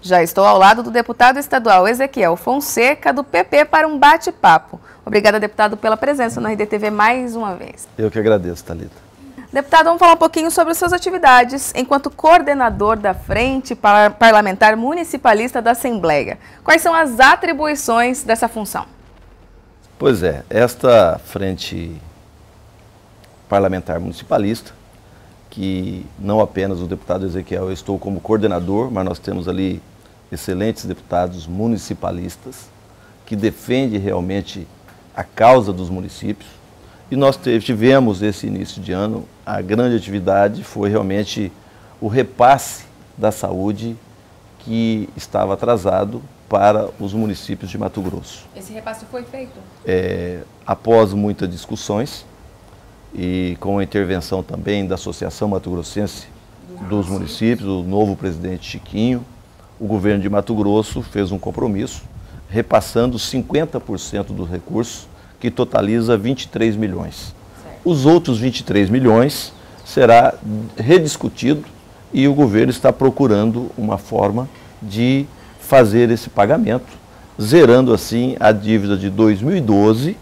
Já estou ao lado do deputado estadual Ezequiel Fonseca, do PP, para um bate-papo. Obrigada, deputado, pela presença no RDTV mais uma vez. Eu que agradeço, Thalita. Deputado, vamos falar um pouquinho sobre as suas atividades enquanto coordenador da Frente Parlamentar Municipalista da Assembleia. Quais são as atribuições dessa função? Pois é, esta Frente Parlamentar Municipalista, que não apenas o deputado Ezequiel, eu estou como coordenador, mas nós temos ali excelentes deputados municipalistas que defendem realmente a causa dos municípios. E nós tivemos esse início de ano, a grande atividade foi realmente o repasse da saúde que estava atrasado para os municípios de Mato Grosso. Esse repasse foi feito? Após muitas discussões e com a intervenção também da Associação Mato Grossense dos Municípios, do novo presidente Chiquinho, o governo de Mato Grosso fez um compromisso, repassando 50% dos recursos, que totaliza 23 milhões. Certo. Os outros 23 milhões será rediscutido e o governo está procurando uma forma de fazer esse pagamento, zerando assim a dívida de 2012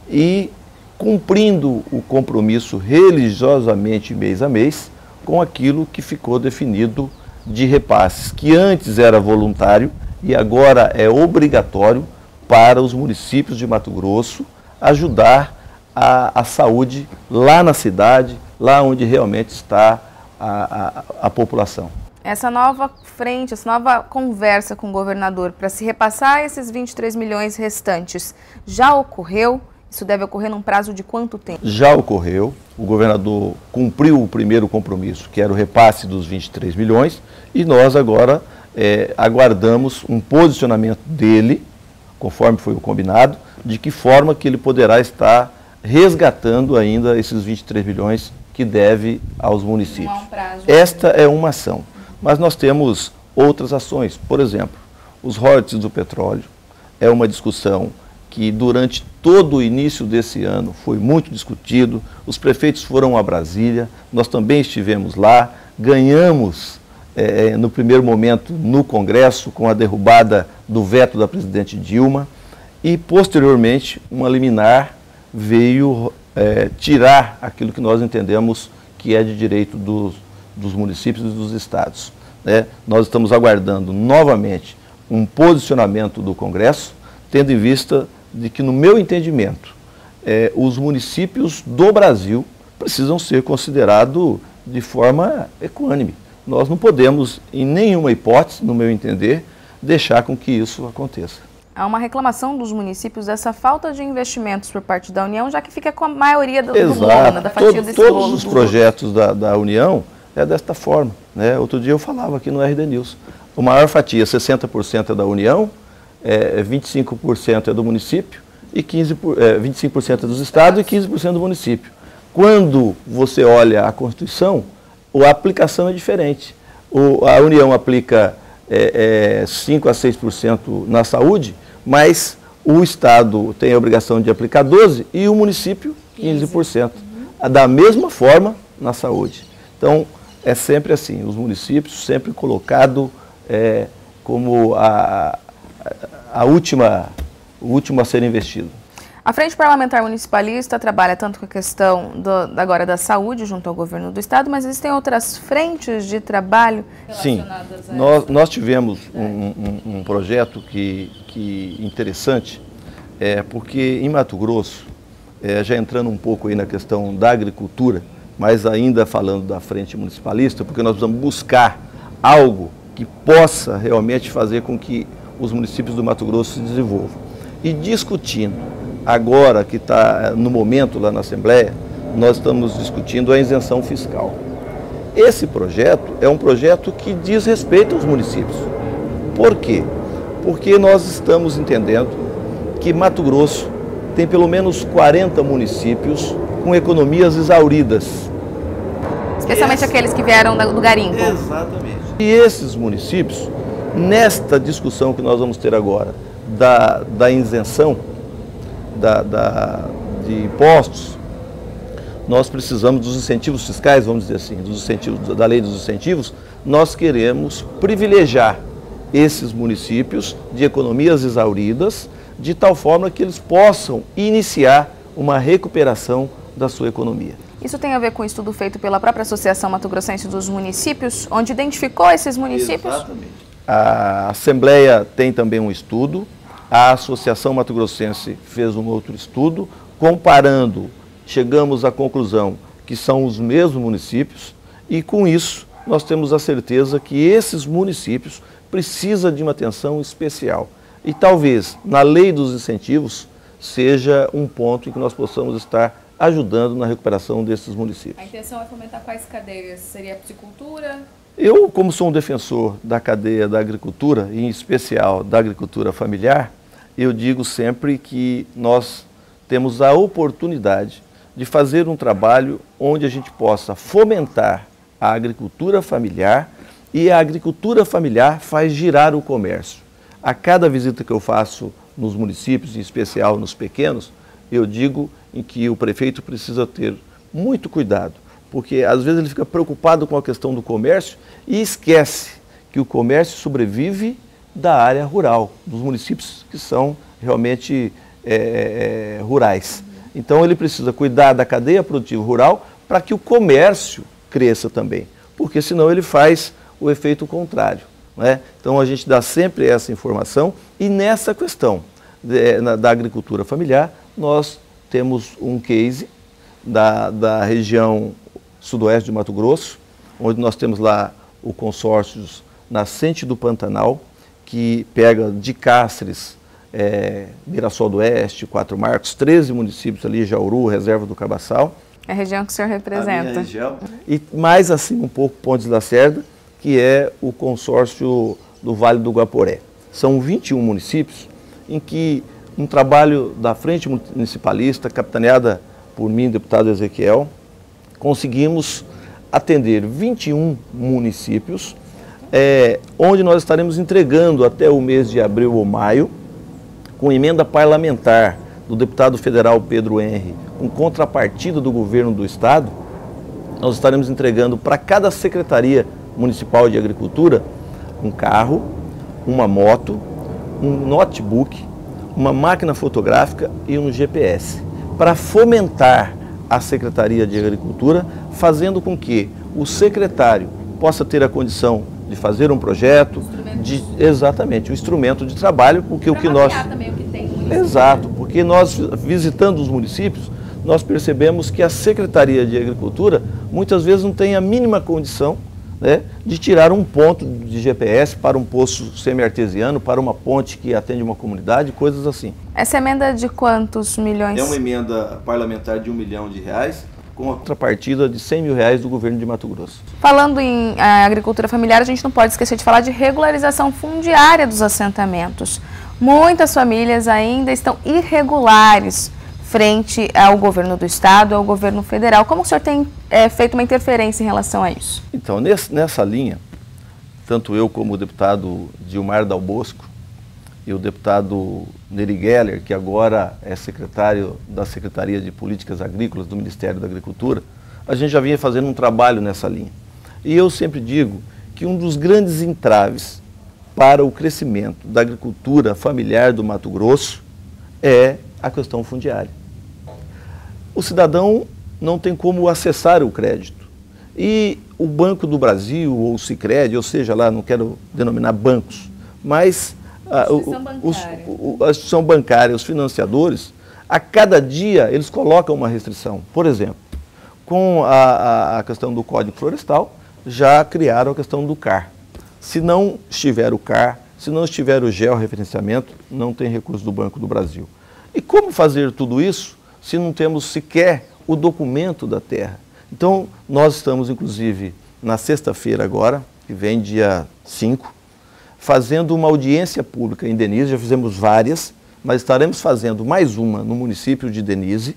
e cumprindo o compromisso religiosamente mês a mês com aquilo que ficou definido de repasses, que antes era voluntário e agora é obrigatório para os municípios de Mato Grosso ajudar a saúde lá na cidade, lá onde realmente está a população. Essa nova frente, essa nova conversa com o governador para se repassar esses 23 milhões restantes, já ocorreu? Isso deve ocorrer num prazo de quanto tempo? Já ocorreu. O governador cumpriu o primeiro compromisso, que era o repasse dos 23 milhões, e nós agora aguardamos um posicionamento dele, conforme foi o combinado, de que forma que ele poderá estar resgatando ainda esses 23 milhões que deve aos municípios. Não há um prazo. Esta é uma ação, mas nós temos outras ações. Por exemplo, os royalties do petróleo é uma discussão que durante todo o início desse ano foi muito discutido, os prefeitos foram a Brasília, nós também estivemos lá, ganhamos no primeiro momento no Congresso com a derrubada do veto da presidente Dilma e posteriormente uma liminar veio tirar aquilo que nós entendemos que é de direito dos municípios e dos estados. Nós estamos aguardando novamente um posicionamento do Congresso, tendo em vista de que, no meu entendimento, os municípios do Brasil precisam ser considerados de forma equânime. Nós não podemos, em nenhuma hipótese, no meu entender, deixar com que isso aconteça. Há uma reclamação dos municípios dessa falta de investimentos por parte da União, já que fica com a maioria do bolo, da fatia desse bolo. Todos os projetos da União é desta forma. Outro dia eu falava aqui no RD News. A maior fatia, 60% é da União, 25% é do município, e 25% é dos estados e 15% do município. Quando você olha a Constituição, a aplicação é diferente. A União aplica 5% a 6% na saúde, mas o Estado tem a obrigação de aplicar 12% e o município 15%. Da mesma forma na saúde. Então, é sempre assim, os municípios sempre colocados como o último a ser investido. A Frente Parlamentar Municipalista trabalha tanto com a questão agora da saúde junto ao governo do estado, mas existem outras frentes de trabalho relacionadas a Sim, nós tivemos um projeto que interessante, porque em Mato Grosso, já entrando um pouco aí na questão da agricultura, mas ainda falando da Frente Municipalista, porque nós precisamos buscar algo que possa realmente fazer com que os municípios do Mato Grosso se desenvolvam. E discutindo, agora que está no momento lá na Assembleia, nós estamos discutindo a isenção fiscal. Esse projeto é um projeto que diz respeito aos municípios. Por quê? Porque nós estamos entendendo que Mato Grosso tem pelo menos 40 municípios com economias exauridas. Especialmente aqueles que vieram do garimpo. Exatamente. E esses municípios, nesta discussão que nós vamos ter agora, da isenção de impostos, nós precisamos dos incentivos fiscais, vamos dizer assim, dos incentivos, da lei dos incentivos, nós queremos privilegiar esses municípios de economias exauridas, de tal forma que eles possam iniciar uma recuperação da sua economia. Isso tem a ver com o estudo feito pela própria Associação Mato Grossense dos Municípios, onde identificou esses municípios? Exatamente. A Assembleia tem também um estudo, a Associação Mato Grossense fez um outro estudo, comparando, chegamos à conclusão que são os mesmos municípios e com isso nós temos a certeza que esses municípios precisam de uma atenção especial. E talvez na lei dos incentivos seja um ponto em que nós possamos estar ajudando na recuperação desses municípios. A intenção é fomentar quais cadeias? Seria a piscicultura? Eu, como sou um defensor da cadeia da agricultura, e em especial da agricultura familiar, eu digo sempre que nós temos a oportunidade de fazer um trabalho onde a gente possa fomentar a agricultura familiar e a agricultura familiar faz girar o comércio. A cada visita que eu faço nos municípios, em especial nos pequenos, eu digo em que o prefeito precisa ter muito cuidado, porque às vezes ele fica preocupado com a questão do comércio e esquece que o comércio sobrevive da área rural, dos municípios que são realmente rurais. Então ele precisa cuidar da cadeia produtiva rural para que o comércio cresça também, porque senão ele faz o efeito contrário, né? Então a gente dá sempre essa informação e nessa questão da agricultura familiar nós temos um case da região sudoeste de Mato Grosso, onde nós temos lá o consórcio Nascente do Pantanal, que pega de Cáceres, Mirassol do Oeste, Quatro Marcos, 13 municípios ali, Jauru, Reserva do Cabaçal. É a região que o senhor representa. A minha região. E mais assim um pouco Pontes da Cerda, que é o consórcio do Vale do Guaporé. São 21 municípios em que um trabalho da Frente Municipalista, capitaneada por mim, deputado Ezequiel, conseguimos atender 21 municípios, onde nós estaremos entregando até o mês de abril ou maio, com emenda parlamentar do deputado federal Pedro Henry, com contrapartida do governo do estado, nós estaremos entregando para cada Secretaria Municipal de Agricultura um carro, uma moto, um notebook, uma máquina fotográfica e um GPS, para fomentar a Secretaria de Agricultura, fazendo com que o secretário possa ter a condição de fazer um projeto, exatamente, um instrumento de trabalho, porque o que nós... também o que tem no Exato, porque nós, visitando os municípios, nós percebemos que a Secretaria de Agricultura muitas vezes não tem a mínima condição, né, de tirar um ponto de GPS para um poço semi-artesiano, para uma ponte que atende uma comunidade, coisas assim. Essa emenda de quantos milhões? É uma emenda parlamentar de R$1 milhão, com a contrapartida de R$100 mil do governo de Mato Grosso. Falando em agricultura familiar, a gente não pode esquecer de falar de regularização fundiária dos assentamentos. Muitas famílias ainda estão irregulares frente ao governo do estado, ao governo federal. Como o senhor tem feito uma interferência em relação a isso? Então, nessa linha, tanto eu como o deputado Dilmar Dal Bosco e o deputado Neri Geller, que agora é secretário da Secretaria de Políticas Agrícolas do Ministério da Agricultura, a gente já vinha fazendo um trabalho nessa linha. E eu sempre digo que um dos grandes entraves para o crescimento da agricultura familiar do Mato Grosso é a questão fundiária. O cidadão não tem como acessar o crédito. E o Banco do Brasil, ou o Sicredi, ou seja lá, não quero denominar bancos, mas a instituição bancária, os financiadores, a cada dia eles colocam uma restrição. Por exemplo, com a questão do Código Florestal, já criaram a questão do CAR. Se não estiver o CAR, se não estiver o georreferenciamento, não tem recurso do Banco do Brasil. E como fazer tudo isso se não temos sequer o documento da terra? Então, nós estamos, inclusive, na sexta-feira agora, que vem dia 5, fazendo uma audiência pública em Denise, já fizemos várias, mas estaremos fazendo mais uma no município de Denise,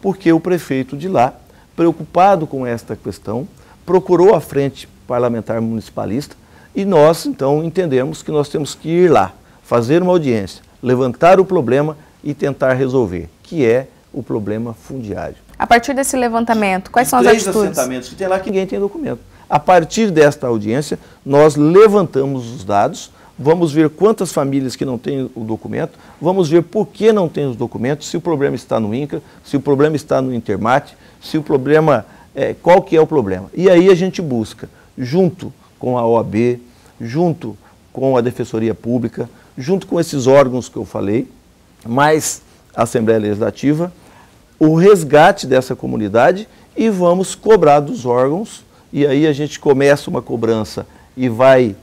porque o prefeito de lá, preocupado com esta questão, procurou a Frente Parlamentar Municipalista e nós, então, entendemos que nós temos que ir lá, fazer uma audiência, levantar o problema e tentar resolver, que é o problema fundiário. A partir desse levantamento, quais são as atitudes? 3 assentamentos que tem lá que ninguém tem documento. A partir desta audiência, nós levantamos os dados, vamos ver quantas famílias que não têm o documento, vamos ver por que não tem os documentos, se o problema está no INCRA, se o problema está no Intermate, se o problema, qual que é o problema. E aí a gente busca, junto com a OAB, junto com a Defensoria Pública, junto com esses órgãos que eu falei, mais a Assembleia Legislativa, o resgate dessa comunidade e vamos cobrar dos órgãos, e aí a gente começa uma cobrança e vai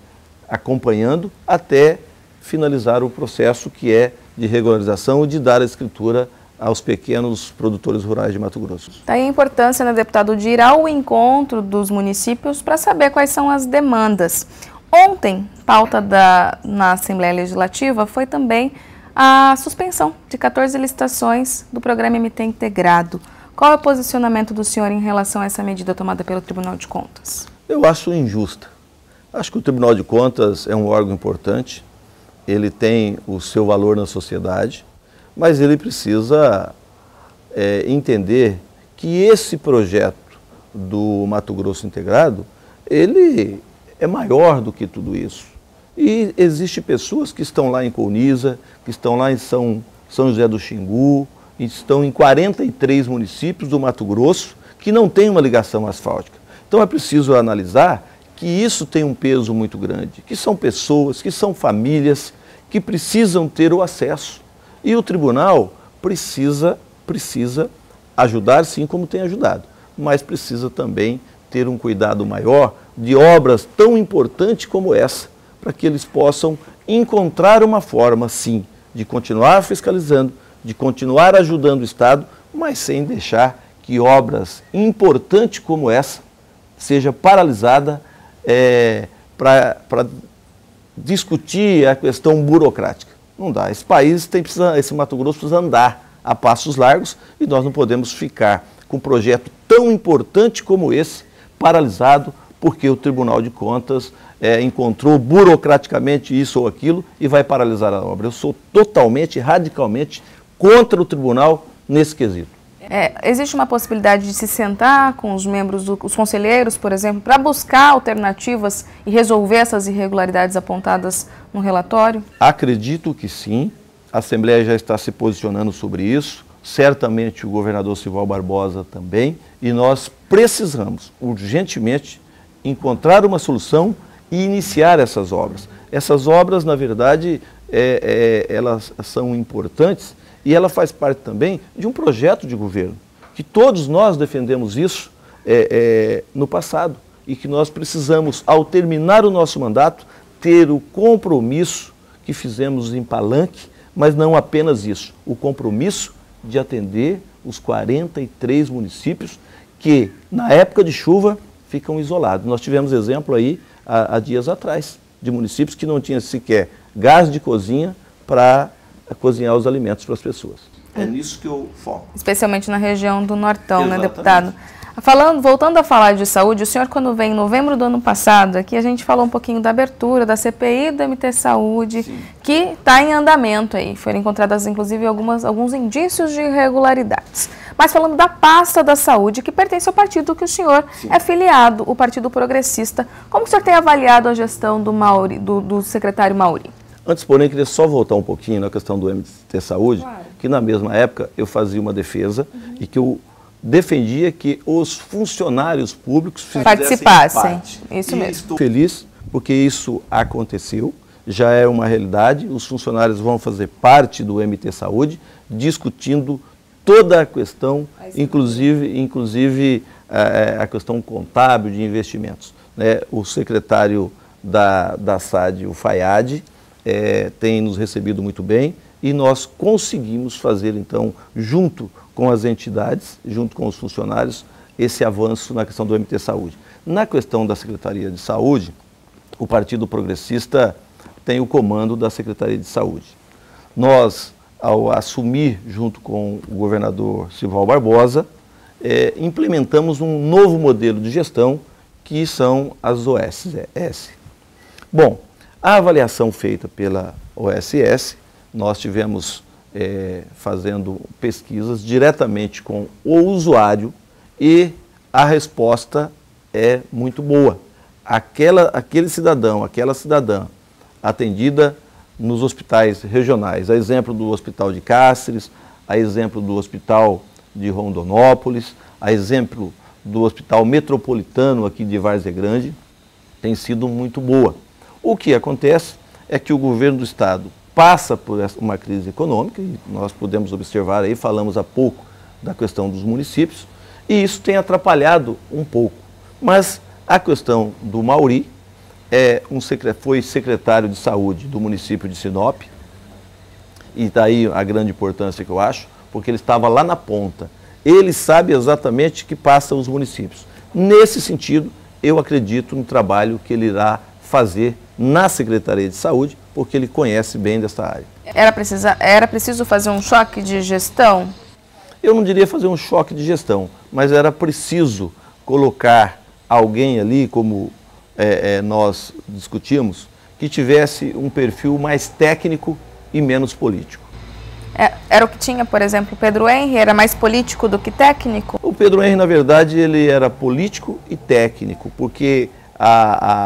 acompanhando até finalizar o processo que é de regularização e de dar a escritura aos pequenos produtores rurais de Mato Grosso. Daí a importância, né, deputado, de ir ao encontro dos municípios para saber quais são as demandas. Ontem, pauta na Assembleia Legislativa foi também a suspensão de 14 licitações do programa MT Integrado. Qual é o posicionamento do senhor em relação a essa medida tomada pelo Tribunal de Contas? Eu acho injusta. Acho que o Tribunal de Contas é um órgão importante, ele tem o seu valor na sociedade, mas ele precisa entender que esse projeto do Mato Grosso Integrado, ele é maior do que tudo isso. E existem pessoas que estão lá em Colniza, que estão lá em São José do Xingu, estão em 43 municípios do Mato Grosso que não têm uma ligação asfáltica. Então é preciso analisar que isso tem um peso muito grande, que são pessoas, que são famílias, que precisam ter o acesso. E o tribunal precisa ajudar, sim, como tem ajudado, mas precisa também ter um cuidado maior de obras tão importantes como essa, para que eles possam encontrar uma forma, sim, de continuar fiscalizando, de continuar ajudando o Estado, mas sem deixar que obras importantes como essa seja paralisada para discutir a questão burocrática. Não dá. Esse Mato Grosso precisa andar a passos largos e nós não podemos ficar com um projeto tão importante como esse paralisado porque o Tribunal de Contas encontrou burocraticamente isso ou aquilo e vai paralisar a obra. Eu sou totalmente, radicalmente contra o tribunal nesse quesito. Existe uma possibilidade de se sentar com os membros, os conselheiros, por exemplo, para buscar alternativas e resolver essas irregularidades apontadas no relatório? Acredito que sim. A Assembleia já está se posicionando sobre isso. Certamente o governador Sival Barbosa também. E nós precisamos, urgentemente, encontrar uma solução e iniciar essas obras. Essas obras, na verdade, elas são importantes. E ela faz parte também de um projeto de governo, que todos nós defendemos isso no passado e que nós precisamos, ao terminar o nosso mandato, ter o compromisso que fizemos em Palanque, mas não apenas isso, o compromisso de atender os 43 municípios que, na época de chuva, ficam isolados. Nós tivemos exemplo aí, há dias atrás, de municípios que não tinham sequer gás de cozinha para cozinhar os alimentos para as pessoas. É nisso que eu foco. Especialmente na região do Nortão, Exatamente. Né, deputado? Voltando a falar de saúde, o senhor, quando veio em novembro do ano passado, aqui a gente falou um pouquinho da abertura da CPI do MT Saúde, sim, que está em andamento aí. Foram encontradas, inclusive, alguns indícios de irregularidades. Mas falando da pasta da saúde, que pertence ao partido que o senhor, sim, é filiado, o Partido Progressista, como o senhor tem avaliado a gestão do secretário Mauri? Antes, porém, queria só voltar um pouquinho na questão do MT Saúde, claro, que na mesma época eu fazia uma defesa, e que eu defendia que os funcionários públicos participassem. Isso mesmo. Estou feliz porque isso aconteceu, já é uma realidade. Os funcionários vão fazer parte do MT Saúde, discutindo toda a questão, inclusive a questão contábil de investimentos. O secretário da SAD, o Fayad, tem nos recebido muito bem e nós conseguimos fazer, então, junto com as entidades, junto com os funcionários, esse avanço na questão do MT Saúde. Na questão da Secretaria de Saúde, o Partido Progressista tem o comando da Secretaria de Saúde. Nós, ao assumir, junto com o governador Sival Barbosa, implementamos um novo modelo de gestão, que são as OSS. Bom, a avaliação feita pela OSS, nós tivemos fazendo pesquisas diretamente com o usuário e a resposta é muito boa. Aquele cidadão, aquela cidadã, atendida nos hospitais regionais, a exemplo do Hospital de Cáceres, a exemplo do Hospital de Rondonópolis, a exemplo do Hospital Metropolitano aqui de Várzea Grande, tem sido muito boa. O que acontece é que o governo do estado passa por uma crise econômica, e nós podemos observar aí, falamos há pouco da questão dos municípios, e isso tem atrapalhado um pouco. Mas a questão do Mauri, foi secretário de saúde do município de Sinop, e daí a grande importância que eu acho, porque ele estava lá na ponta. Ele sabe exatamente o que passa os municípios. Nesse sentido, eu acredito no trabalho que ele irá fazer na Secretaria de Saúde, porque ele conhece bem dessa área. Era preciso fazer um choque de gestão? Eu não diria fazer um choque de gestão, mas era preciso colocar alguém ali, como nós discutimos, que tivesse um perfil mais técnico e menos político. Era o que tinha, por exemplo, o Pedro Henry, era mais político do que técnico? O Pedro Henry, na verdade, ele era político e técnico, porque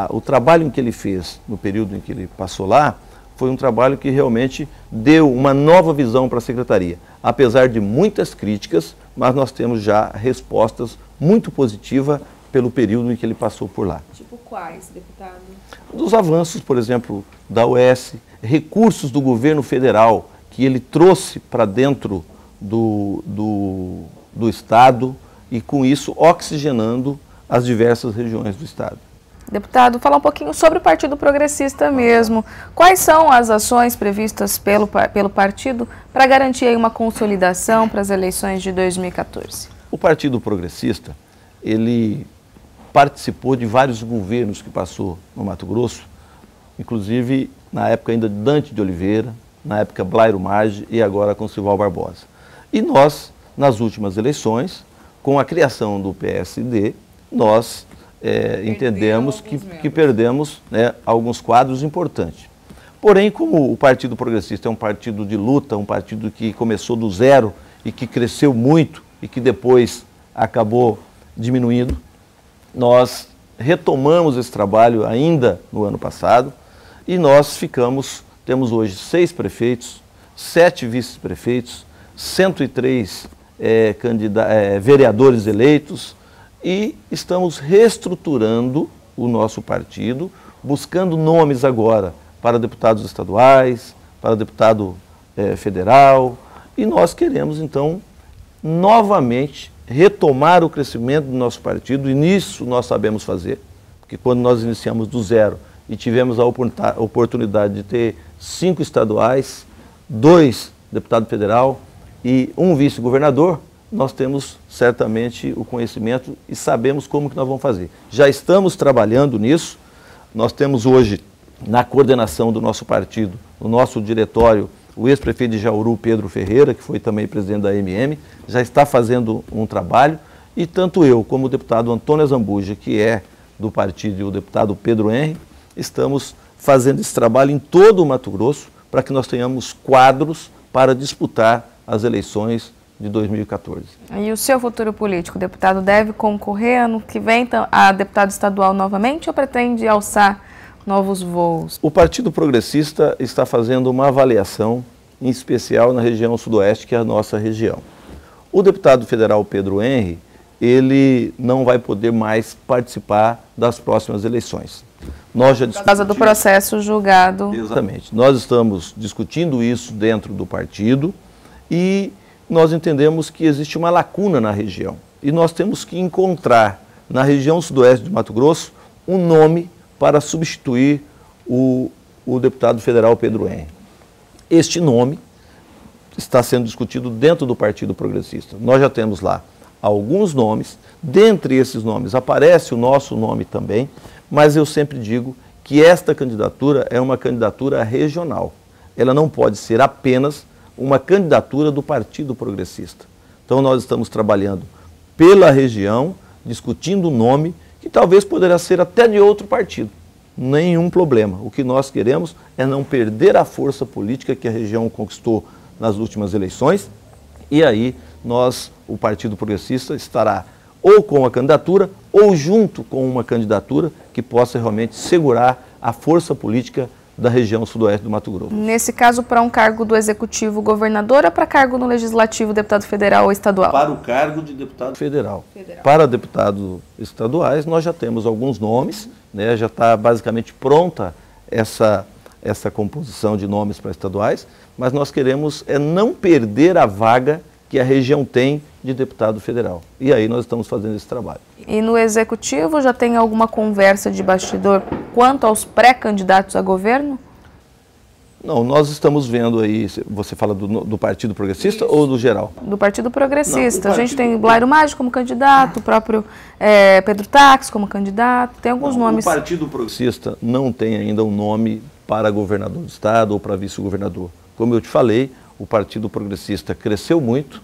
o trabalho que ele fez no período em que ele passou lá foi um trabalho que realmente deu uma nova visão para a Secretaria. Apesar de muitas críticas, mas nós temos já respostas muito positivas pelo período em que ele passou por lá. Tipo quais, deputado? Dos avanços, por exemplo, da UES, recursos do governo federal que ele trouxe para dentro do estado e com isso oxigenando as diversas regiões do estado. Deputado, falar um pouquinho sobre o Partido Progressista mesmo. Quais são as ações previstas pelo partido para garantir aí uma consolidação para as eleições de 2014? O Partido Progressista, ele participou de vários governos que passou no Mato Grosso, inclusive na época ainda de Dante de Oliveira, na época Blairo Maggi e agora com Sival Barbosa. E nós, nas últimas eleições, com a criação do PSD, nós entendemos que perdemos alguns quadros importantes. Porém, como o Partido Progressista é um partido de luta, um partido que começou do zero e que cresceu muito e que depois acabou diminuindo, nós retomamos esse trabalho ainda no ano passado e nós temos hoje 6 prefeitos, 7 vice-prefeitos, 103 vereadores eleitos e estamos reestruturando o nosso partido, buscando nomes agora para deputados estaduais, para deputado federal, e nós queremos então novamente retomar o crescimento do nosso partido, e nisso nós sabemos fazer, porque quando nós iniciamos do zero e tivemos a oportunidade de ter 5 estaduais, 2 deputados federal e 1 vice-governador, nós temos certamente o conhecimento e sabemos como que nós vamos fazer. Já estamos trabalhando nisso, nós temos hoje na coordenação do nosso partido, no nosso diretório, o ex-prefeito de Jauru, Pedro Ferreira, que foi também presidente da MM, já está fazendo um trabalho, e tanto eu como o deputado Antônio Zambuja, que é do partido, e o deputado Pedro Henry, estamos fazendo esse trabalho em todo o Mato Grosso, para que nós tenhamos quadros para disputar as eleições de 2014. E o seu futuro político, o deputado deve concorrer ano que vem a deputado estadual novamente ou pretende alçar novos voos? O Partido Progressista está fazendo uma avaliação, em especial na região sudoeste, que é a nossa região. O deputado federal Pedro Henry, ele não vai poder mais participar das próximas eleições. Nós já por causa do processo julgado. Exatamente. Nós estamos discutindo isso dentro do partido e nós entendemos que existe uma lacuna na região. E nós temos que encontrar, na região sudoeste de Mato Grosso, um nome para substituir o deputado federal Pedro Henry. Este nome está sendo discutido dentro do Partido Progressista. Nós já temos lá alguns nomes, dentre esses nomes aparece o nosso nome também, mas eu sempre digo que esta candidatura é uma candidatura regional. Ela não pode ser apenas uma candidatura do Partido Progressista. Então nós estamos trabalhando pela região, discutindo o nome, que talvez poderá ser até de outro partido. Nenhum problema. O que nós queremos é não perder a força política que a região conquistou nas últimas eleições, e aí o Partido Progressista estará ou com a candidatura ou junto com uma candidatura que possa realmente segurar a força política da região sudoeste do Mato Grosso. Nesse caso, para um cargo do Executivo, governador, ou para cargo no Legislativo, deputado federal ou estadual? Para o cargo de deputado federal. Para deputados estaduais, nós já temos alguns nomes, né, já está basicamente pronta essa composição de nomes para estaduais, mas nós queremos não perder a vaga que a região tem de deputado federal. E aí nós estamos fazendo esse trabalho. E no Executivo já tem alguma conversa de bastidor quanto aos pré-candidatos a governo? Não, nós estamos vendo aí, você fala do Partido Progressista ou do geral? Do Partido Progressista. A gente tem Blairo Maggi como candidato, o próprio Pedro Taques como candidato, tem alguns nomes. O Partido Progressista não tem ainda um nome para governador do estado ou para vice-governador. Como eu te falei, o Partido Progressista cresceu muito,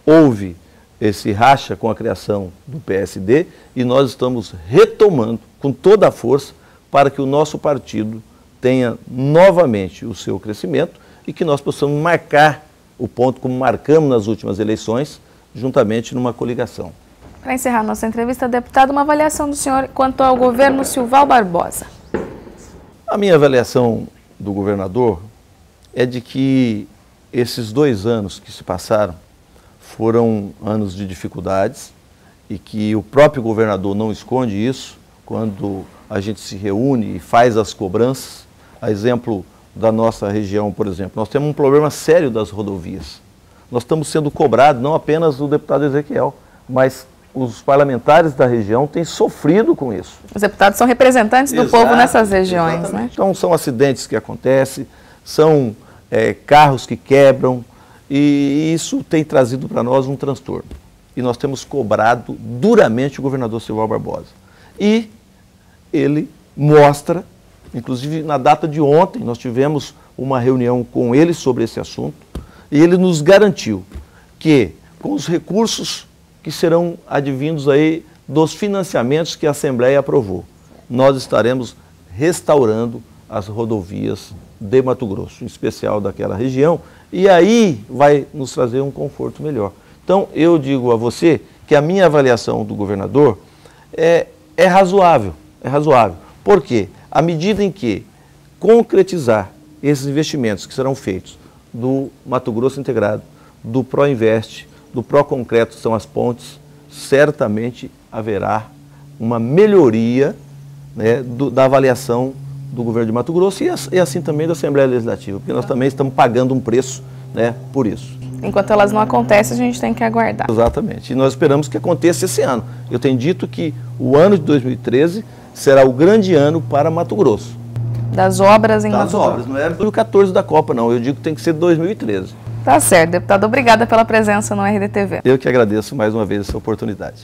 houve esse racha com a criação do PSD e nós estamos retomando com toda a força para que o nosso partido tenha novamente o seu crescimento e que nós possamos marcar o ponto como marcamos nas últimas eleições, juntamente numa coligação. Para encerrar nossa entrevista, deputado, uma avaliação do senhor quanto ao governo Silval Barbosa. A minha avaliação do governador é de que esses 2 anos que se passaram foram anos de dificuldades e que o próprio governador não esconde isso quando a gente se reúne e faz as cobranças. A exemplo da nossa região, por exemplo, nós temos um problema sério das rodovias. Nós estamos sendo cobrados, não apenas o deputado Ezequiel, mas os parlamentares da região têm sofrido com isso. Os deputados são representantes do povo nessas regiões, né? Então são acidentes que acontecem, são carros que quebram e isso tem trazido para nós um transtorno. E nós temos cobrado duramente o governador Silval Barbosa. E ele mostra, inclusive na data de ontem, nós tivemos uma reunião com ele sobre esse assunto e ele nos garantiu que com os recursos que serão advindos aí dos financiamentos que a Assembleia aprovou, nós estaremos restaurando as rodovias de Mato Grosso, em especial daquela região, e aí vai nos trazer um conforto melhor. Então, eu digo a você que a minha avaliação do governador é razoável, Por quê? À medida em que concretizar esses investimentos que serão feitos do Mato Grosso Integrado, do Proinvest, do Proconcreto, que são as pontes, certamente haverá uma melhoria, né, da avaliação do governo de Mato Grosso e assim também da Assembleia Legislativa, porque nós também estamos pagando um preço, né, por isso. Enquanto elas não acontecem, a gente tem que aguardar. Exatamente. E nós esperamos que aconteça esse ano. Eu tenho dito que o ano de 2013 será o grande ano para Mato Grosso. Das obras em Mato Grosso. Das obras, não é 2014 da Copa, não. Eu digo que tem que ser 2013. Tá certo, deputado. Obrigada pela presença no RDTV. Eu que agradeço mais uma vez essa oportunidade.